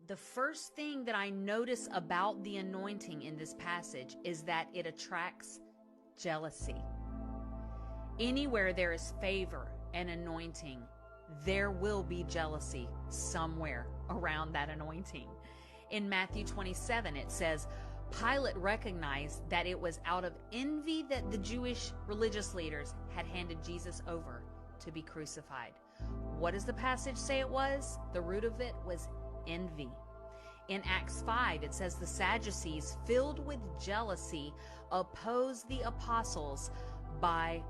The first thing that I notice about the anointing in this passage is that it attracts jealousy. Anywhere there is favor and anointing, there will be jealousy somewhere around that anointing. In Matthew 27, it says, Pilate recognized that it was out of envy that the Jewish religious leaders had handed Jesus over to be crucified. What does the passage say it was? The root of it was envy. In Acts 5, it says the Sadducees, filled with jealousy, opposed the apostles by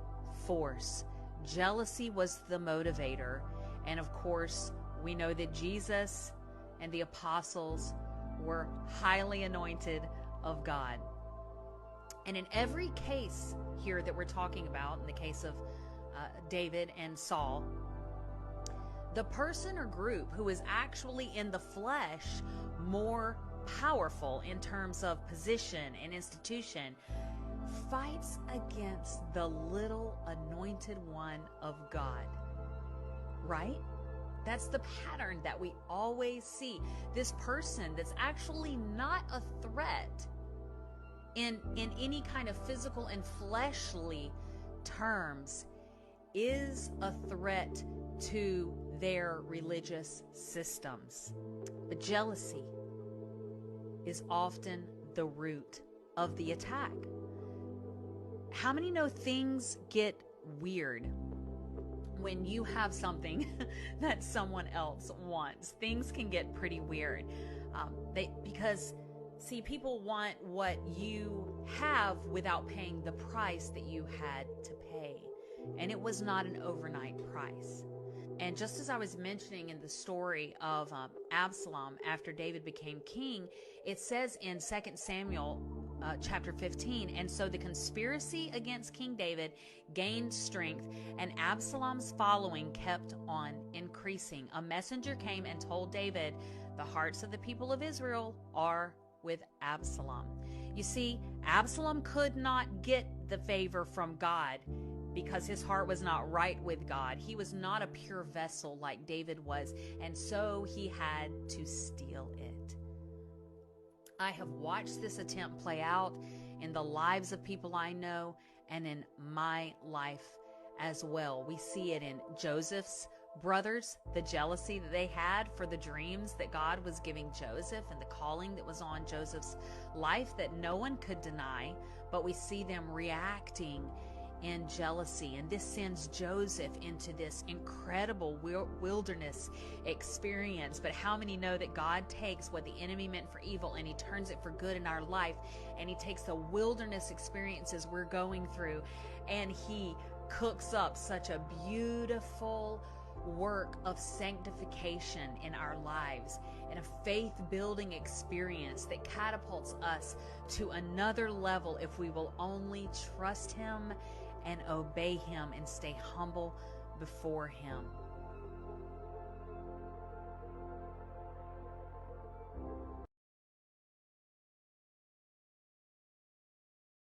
force. Jealousy was the motivator. And of course, we know that Jesus and the apostles were highly anointed of God. And in every case here that we're talking about, in the case of David and Saul, the person or group who is actually in the flesh more powerful in terms of position and institution fights against the little anointed one of God. Right? That's the pattern that we always see. This person that's actually not a threat in any kind of physical and fleshly terms is a threat to their religious systems. But jealousy is often the root of the attack. How many know things get weird when you have something that someone else wants? Things can get pretty weird. Because people want what you have without paying the price that you had to pay. And it was not an overnight price. And just as I was mentioning in the story of Absalom after David became king, it says in 2 Samuel chapter 15, and so the conspiracy against King David gained strength, and Absalom's following kept on increasing. A messenger came and told David, the hearts of the people of Israel are with Absalom. You see, Absalom could not get the favor from God because his heart was not right with God. He was not a pure vessel like David was, and so he had to steal it. I have watched this attempt play out in the lives of people I know and in my life as well. We see it in Joseph's brothers, the jealousy that they had for the dreams that God was giving Joseph and the calling that was on Joseph's life that no one could deny, but we see them reacting in jealousy, and this sends Joseph into this incredible wilderness experience. But how many know that God takes what the enemy meant for evil and he turns it for good in our life, and he takes the wilderness experiences we're going through and he cooks up such a beautiful work of sanctification in our lives, and a faith-building experience that catapults us to another level if we will only trust him and obey him and stay humble before him.